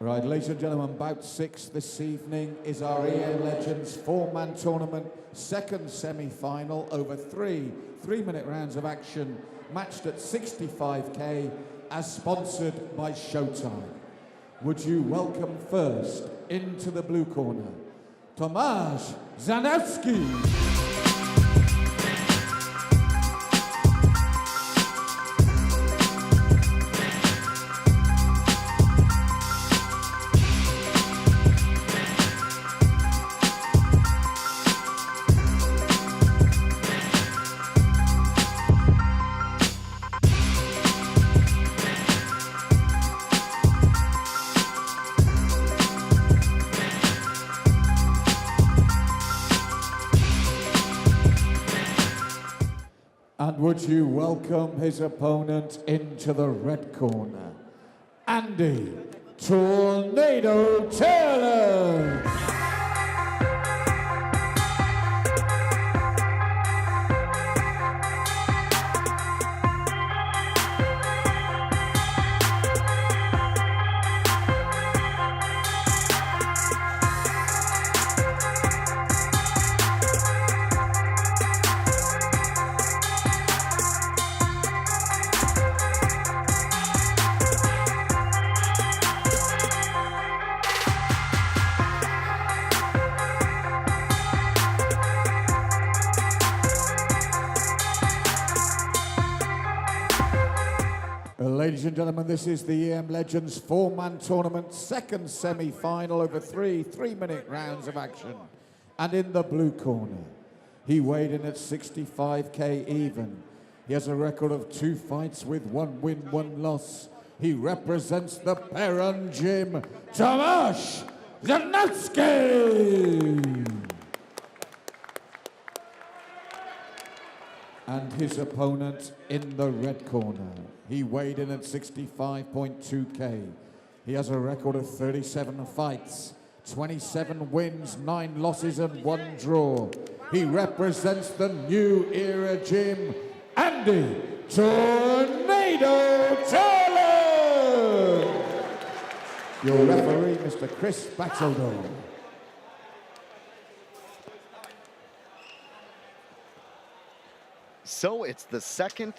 Right, ladies and gentlemen, bout 6 this evening is our EM Legends 4-man tournament, second semi-final over three-minute rounds of action, matched at 65k, as sponsored by Showtime. Would you welcome first, into the blue corner, Tomasz Zdanowski. And would you welcome his opponent into the red corner, Andy Tornado Turland. Ladies and gentlemen, this is the EM Legends 4-man tournament, second semi-final over three-minute rounds of action. And in the blue corner, he weighed in at 65k even. He has a record of 2 fights with 1 win, 1 loss. He represents the PERUN gym, Tomasz Zdanowski! And his opponent in the red corner. He weighed in at 65.2k. He has a record of 37 fights, 27 wins, 9 losses and 1 draw. He represents the new era gym, Andy Tornado Turland! Your referee, Mr. Chris Battledore. So it's the second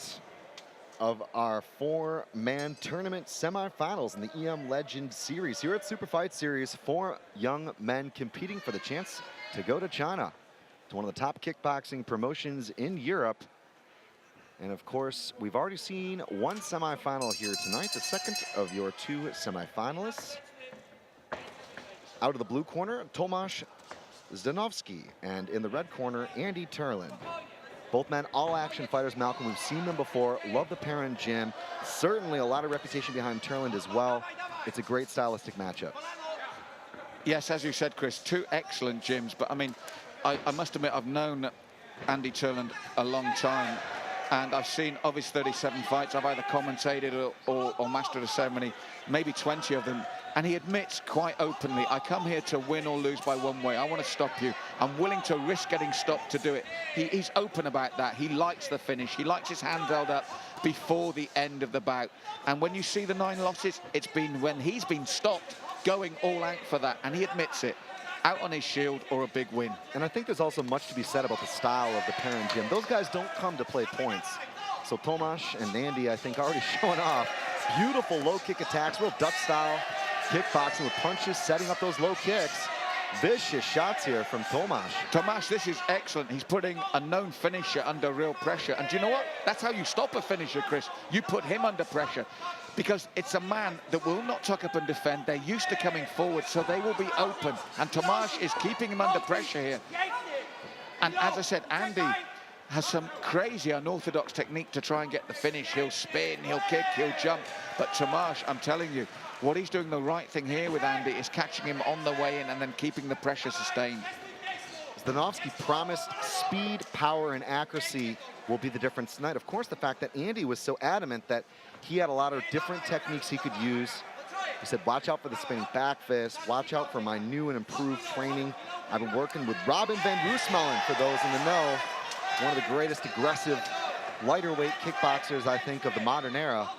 of our 4-man tournament semifinals in the EM Legend Series. Here at Super Fight Series, 4 young men competing for the chance to go to China, to one of the top kickboxing promotions in Europe. And of course, we've already seen 1 semifinal here tonight, the second of your 2 semifinalists. Out of the blue corner, Tomasz Zdanowski, and in the red corner, Andy Turland. Both men, all-action fighters, Malcolm. We've seen them before. Love the PERUN gym. Certainly a lot of reputation behind Turland as well. It's a great stylistic matchup. Yes, as you said, Chris, 2 excellent gyms. But, I mean, I must admit, I've known Andy Turland a long time. And I've seen, obviously, 37 fights. I've either commentated or mastered a ceremony, maybe 20 of them. And he admits quite openly, I come here to win or lose by 1 way. I want to stop you. I'm willing to risk getting stopped to do it. He's open about that. He likes the finish. He likes his hand held up before the end of the bout. And when you see the 9 losses, it's been when he's been stopped going all out for that. And he admits it. Out on his shield or a big win. And I think there's also much to be said about the style of the PERUN gym. Those guys don't come to play points. So Tomasz and Andy, I think, already showing off. Beautiful low kick attacks, real Dutch style kickboxing with punches, setting up those low kicks. Vicious shots here from Tomasz. Tomasz, this is excellent. He's putting a known finisher under real pressure. And do you know what? That's how you stop a finisher, Chris. You put him under pressure. Because it's a man that will not tuck up and defend. They're used to coming forward, so they will be open. And Tomasz is keeping him under pressure here. And as I said, Andy has some crazy unorthodox technique to try and get the finish. He'll spin, he'll kick, he'll jump. But Tomasz, I'm telling you, what he's doing the right thing here with Andy is catching him on the way in and then keeping the pressure sustained. Zdanowski promised speed, power, and accuracy will be the difference tonight. Of course, the fact that Andy was so adamant that he had a lot of different techniques he could use. He said, watch out for the spinning back fist, watch out for my new and improved training. I've been working with Robin van Roosmalen, for those in the know, one of the greatest aggressive lighter weight kickboxers, I think, of the modern era.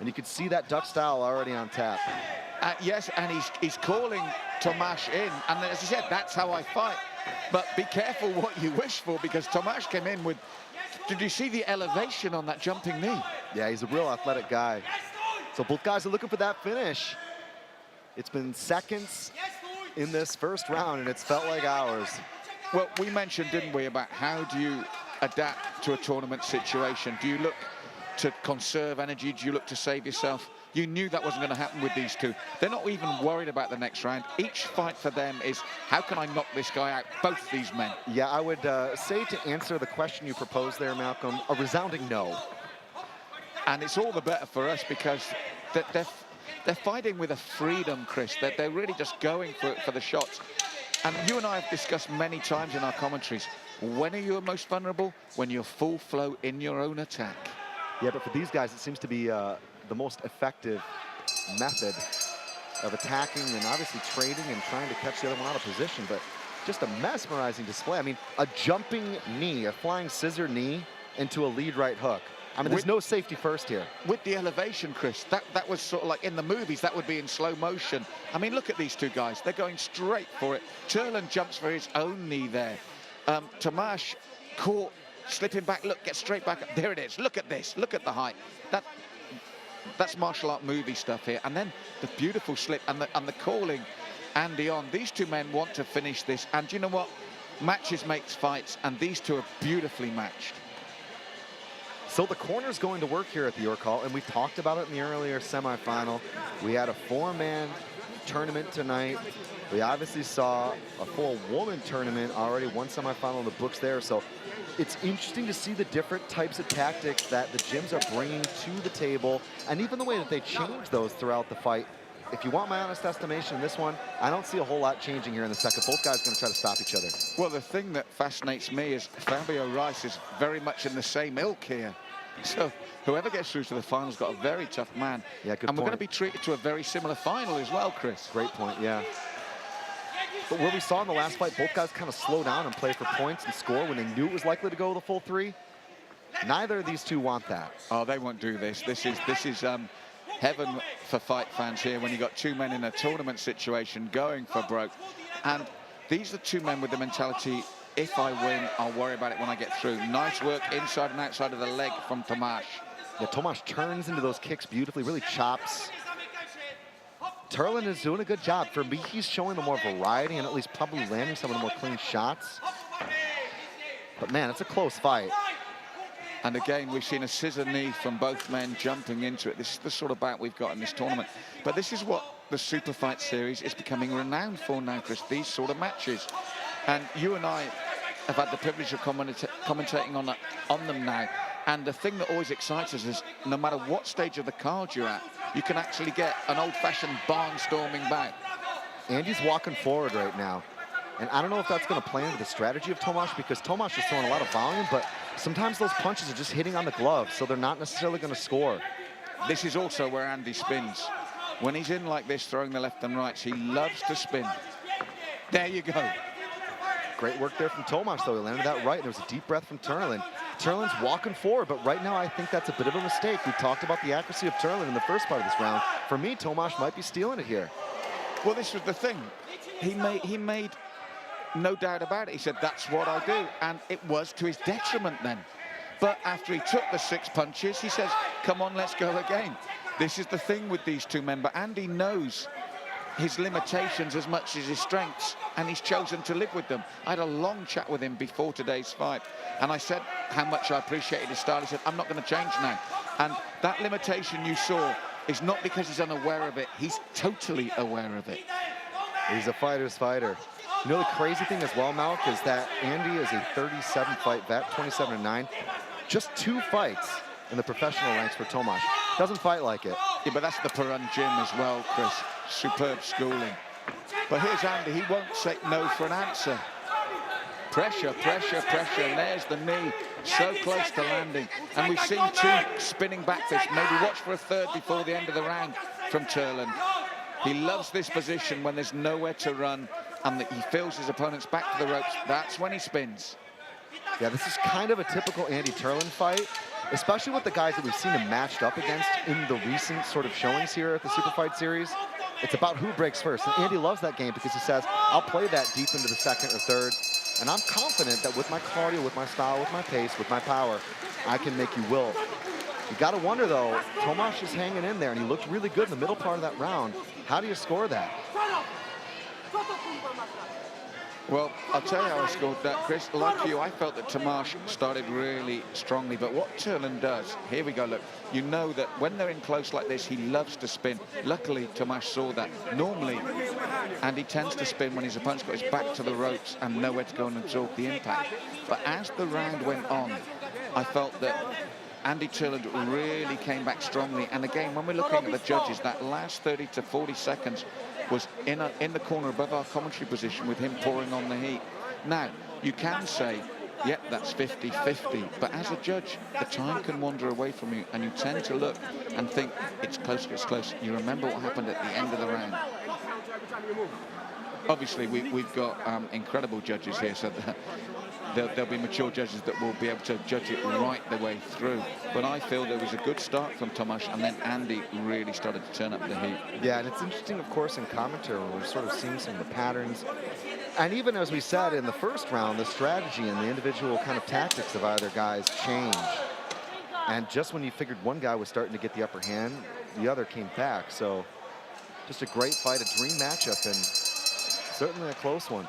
And you could see that Dutch style already on tap. Yes, and he's calling Tomasz in, and as I said, that's how I fight. But be careful what you wish for, because Tomasz came in with, did you see the elevation on that jumping knee? Yeah, he's a real athletic guy. So both guys are looking for that finish. It's been seconds in this first round, and it's felt like hours. Well, we mentioned, didn't we, about how do you adapt to a tournament situation? Do you look to conserve energy? Do you look to save yourself? You knew that wasn't going to happen with these two. They're not even worried about the next round. Each fight for them is, how can I knock this guy out, both these men? Yeah, I would say, to answer the question you proposed there, Malcolm, a resounding no. And it's all the better for us, because they're fighting with a freedom, Chris. They're really just going for the shots. And you and I have discussed many times in our commentaries, when are you most vulnerable? When you're full flow in your own attack. Yeah, but for these guys, it seems to be the most effective method of attacking and obviously trading and trying to catch the other one out of position. But just a mesmerizing display. I mean, a jumping knee, a flying scissor knee into a lead right hook. I mean, there's no safety first here. With the elevation, Chris, that was sort of like in the movies, that would be in slow motion. I mean, look at these two guys. They're going straight for it. Turland jumps for his own knee there. Tomasz caught, slipping back. Look, get straight back up. There it is. Look at this. Look at the height. That's martial art movie stuff here. And then the beautiful slip and the calling Andy on. These two men want to finish this. And you know what? Matches makes fights, and these two are beautifully matched. So the corner's going to work here at the York Hall, and we talked about it in the earlier semifinal. We had a 4-man tournament tonight. We obviously saw a 4-woman tournament already, one semifinal in the books there. So it's interesting to see the different types of tactics that the gyms are bringing to the table, and even the way that they change those throughout the fight. If you want my honest estimation in this one, I don't see a whole lot changing here in the second. Both guys are going to try to stop each other. Well, the thing that fascinates me is Fabio Rice is very much in the same ilk here. So whoever gets through to the final's got a very tough man. Yeah, good and we're point. going to be treated to a very similar final as well, Chris. Great point, yeah. But where we saw in the last fight, both guys kind of slow down and play for points and score when they knew it was likely to go the full 3. Neither of these two want that. Oh, they won't do this. This is heaven for fight fans here when you got two men in a tournament situation going for broke. And these are two men with the mentality, if I win, I'll worry about it when I get through. Nice work inside and outside of the leg from Tomasz. Yeah, Tomasz turns into those kicks beautifully, really chops. Turland is doing a good job. For me, he's showing them more variety and at least probably landing some of the more clean shots. But man, it's a close fight. And again, we've seen a scissor knee from both men jumping into it. This is the sort of bout we've got in this tournament. But this is what the Super Fight Series is becoming renowned for now, Chris, these sort of matches. And you and I have had the privilege of commentating on them now. And the thing that always excites us is no matter what stage of the card you're at, you can actually get an old-fashioned barnstorming bout. Andy's walking forward right now. And I don't know if that's going to play into the strategy of Tomasz, because Tomasz is throwing a lot of volume, but sometimes those punches are just hitting on the glove, so they're not necessarily going to score. This is also where Andy spins. When he's in like this, throwing the left and rights, he loves to spin. There you go. Great work there from Tomasz, though. He landed that right. There was a deep breath from Turland. Turland's walking forward, but right now I think that's a bit of a mistake. We talked about the accuracy of Turland in the first part of this round. For me, Tomasz might be stealing it here. Well, this was the thing. He made no doubt about it. He said, that's what I do. And it was to his detriment then. But after he took the 6 punches, he says, come on, let's go again. This is the thing with these two men. But Andy knows his limitations as much as his strengths, and he's chosen to live with them. I had a long chat with him before today's fight, and I said how much I appreciated his style. He said, I'm not going to change now. And that limitation you saw is not because he's unaware of it. He's totally aware of it. He's a fighter's fighter. You know, the crazy thing as well, Malk, is that Andy is a 37-fight vet, 27-9. Just 2 fights in the professional ranks for Tomasz. Doesn't fight like it. Yeah, but that's the PERUN gym as well, Chris. Superb schooling. But here's Andy. He won't say no for an answer. Pressure, pressure, pressure. And there's the knee. So close to landing. And we've seen 2 spinning back fists. Maybe watch for a third before the end of the round from Turland. He loves this position when there's nowhere to run and that he feels his opponent's back to the ropes. That's when he spins. Yeah, this is kind of a typical Andy Turland fight, especially with the guys that we've seen him matched up against in the recent sort of showings here at the Super Fight Series. It's about who breaks first. And Andy loves that game because he says, I'll play that deep into the second or third. And I'm confident that with my cardio, with my style, with my pace, with my power, I can make you wilt. You got to wonder, though, Tomasz is hanging in there, and he looked really good in the middle part of that round. How do you score that? Well, I'll tell you how I scored that, Chris. Like you, I felt that Tomasz started really strongly, but what Turland does, here we go, look, you know that when they're in close like this, he loves to spin. Luckily, Tomasz saw that. Normally, and he tends to spin when his opponent's got his back to the ropes and nowhere to go and absorb the impact. But as the round went on, I felt that Andy Turland really came back strongly. And again, when we're looking at the judges, that last 30 to 40 seconds was in the corner above our commentary position with him pouring on the heat. Now, you can say, yep, that's 50-50, but as a judge, the time can wander away from you, and you tend to look and think, it's close, it's close. You remember what happened at the end of the round. Obviously, we've got incredible judges here, so there'll be mature judges that will be able to judge it right the way through. But I feel there was a good start from Tomasz, and then Andy really started to turn up the heat. Yeah, and it's interesting, of course, in commentary, when we're sort of seeing some of the patterns. And even as we said in the first round, the strategy and the individual kind of tactics of either guys changed. And just when you figured one guy was starting to get the upper hand, the other came back. So just a great fight, a dream matchup, and certainly a close one.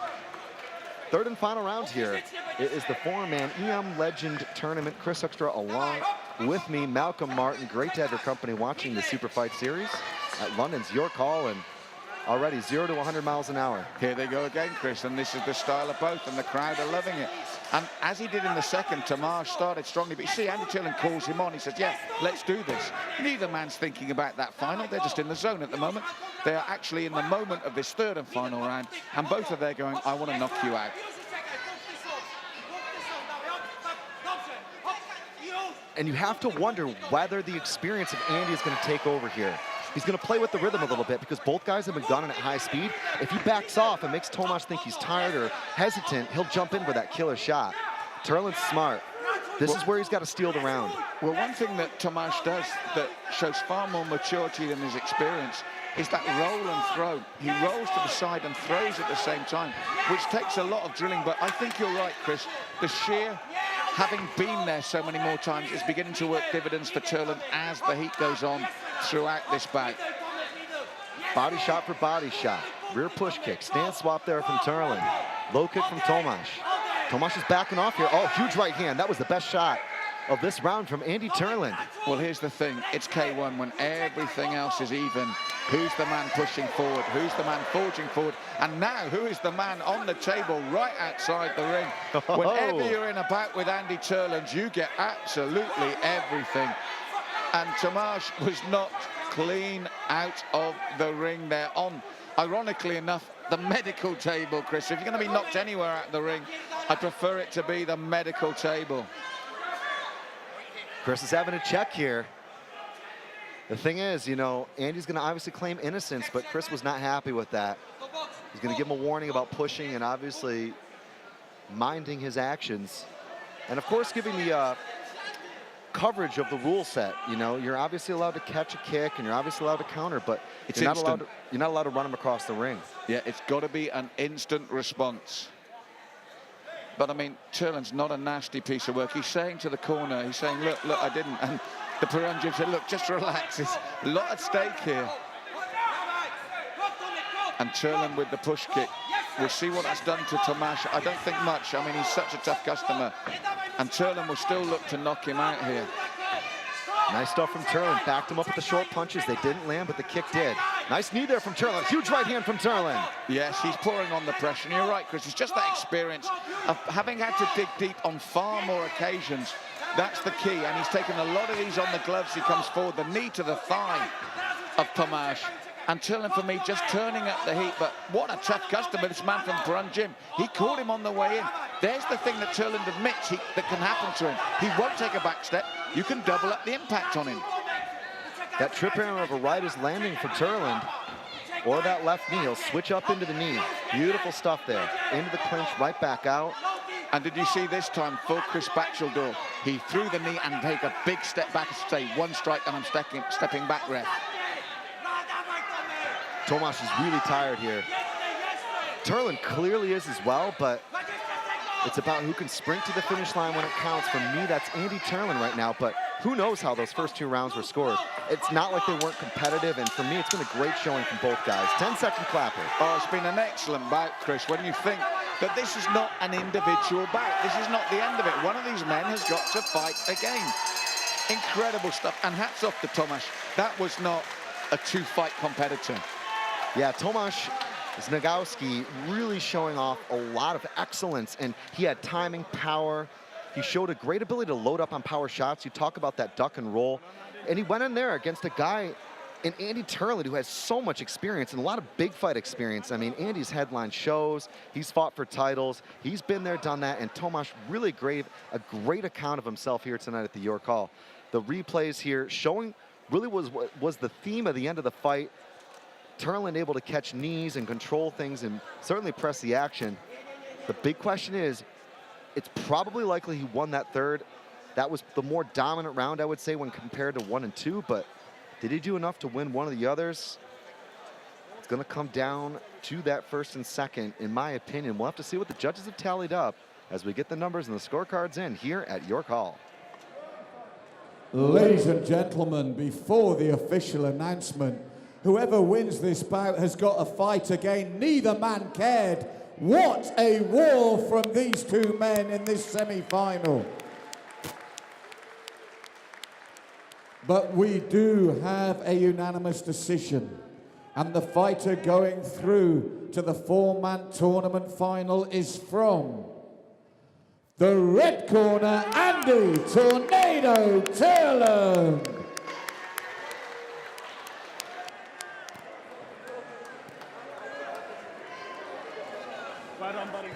Third and final round here. It is the four-man EM Legend Tournament. Chris Hoekstra along with me, Malcolm Martin. Great to have your company watching the Super Fight Series at London's Your Call, and already 0 to 100 miles an hour. Here they go again, Chris, and this is the style of both, and the crowd are loving it. And as he did in the second, Tomasz started strongly, but you see Andy Turland calls him on. He says, yeah, let's do this. Neither man's thinking about that final. They're just in the zone at the moment. They are actually in the moment of this third and final round, and both are there going, I want to knock you out. And you have to wonder whether the experience of Andy is going to take over here. He's going to play with the rhythm a little bit because both guys have been gunning at high speed. If he backs off and makes Tomasz think he's tired or hesitant, he'll jump in for that killer shot. Turland's smart. This is where he's got to steal the round. Well, one thing that Tomasz does that shows far more maturity than his experience is that roll and throw. He rolls to the side and throws at the same time, which takes a lot of drilling. But I think you're right, Chris. The sheer having been there so many more times is beginning to work dividends for Turland as the heat goes on throughout this bout. Body shot for body shot. Rear push kick. Stand swap there from Turland. Low kick from Tomasz. Tomasz is backing off here. Oh, huge right hand. That was the best shot of this round from Andy Turland. Well, here's the thing. It's K1 when everything else is even. Who's the man pushing forward? Who's the man forging forward? And now, who is the man on the table right outside the ring? Whenever you're in a bout with Andy Turland, you get absolutely everything. And Tomasz was knocked clean out of the ring there on, ironically enough, the medical table, Chris. If you're going to be knocked anywhere out of the ring, I prefer it to be the medical table. Chris is having a check here. The thing is, you know, Andy's going to obviously claim innocence, but Chris was not happy with that. He's going to give him a warning about pushing and obviously minding his actions. And of course, giving the coverage of the rule set. You know, you're obviously allowed to catch a kick and you're obviously allowed to counter, but you're not allowed to run him across the ring. Yeah, it's got to be an instant response. But I mean, Turland's not a nasty piece of work. He's saying to the corner, he's saying, look, I didn't. And the PERUN gym said, look, just relax. There's a lot at stake here. And Turland with the push kick. We'll see what that's done to Tomasz. I don't think much. I mean, he's such a tough customer. And Turland will still look to knock him out here. Nice stuff from Turland. Backed him up with the short punches. They didn't land, but the kick did. Nice knee there from Turland. Huge right hand from Turland. Yes, he's pouring on the pressure. And you're right, Chris. It's just that experience of having had to dig deep on far more occasions. That's the key. And he's taken a lot of these on the gloves. He comes forward. The knee to the thigh of Tomasz. And Turland, for me, just turning up the heat. But what a tough customer, this man from PERUN gym. He caught him on the way in. There's the thing that Turland admits that can happen to him. He won't take a back step. You can double up the impact on him. That trip arrow of a right is landing for Turland. Or that left knee. He'll switch up into the knee. Beautiful stuff there. Into the clinch, right back out. And did you see this time, full Chris Batcheldor? He threw the knee and take a big step back and say, one strike and I'm stepping back, ref. Tomasz is really tired here. Turland clearly is as well, but it's about who can sprint to the finish line when it counts. For me, that's Andy Turland right now, but who knows how those first 2 rounds were scored. It's not like they weren't competitive, and for me, it's been a great showing from both guys. 10-second clapper. Oh, it's been an excellent bout, Chris, when you think that this is not an individual bout. This is not the end of it. One of these men has got to fight again. Incredible stuff, and hats off to Tomasz. That was not a 2-fight competitor. Yeah, Tomasz Zdanowski really showing off a lot of excellence, and he had timing, power. He showed a great ability to load up on power shots. You talk about that duck and roll, and he went in there against a guy in Andy Turland who has so much experience and a lot of big fight experience. I mean, Andy's headline shows, he's fought for titles, he's been there, done that, and Tomasz really gave a great account of himself here tonight at the York Hall. The replays here showing really was the theme of the end of the fight. Turland able to catch knees and control things and certainly press the action. The big question is, it's probably likely he won that third. That was the more dominant round, I would say, when compared to 1 and 2, but did he do enough to win one of the others? It's gonna come down to that first and second, in my opinion. We'll have to see what the judges have tallied up as we get the numbers and the scorecards in here at York Hall. Ladies and gentlemen, before the official announcement, whoever wins this bout has got a fight again. Neither man cared. What a war from these 2 men in this semi-final. But we do have a unanimous decision. And the fighter going through to the 4-man tournament final is from the red corner, Andy Tornado Turland. Right on, buddy.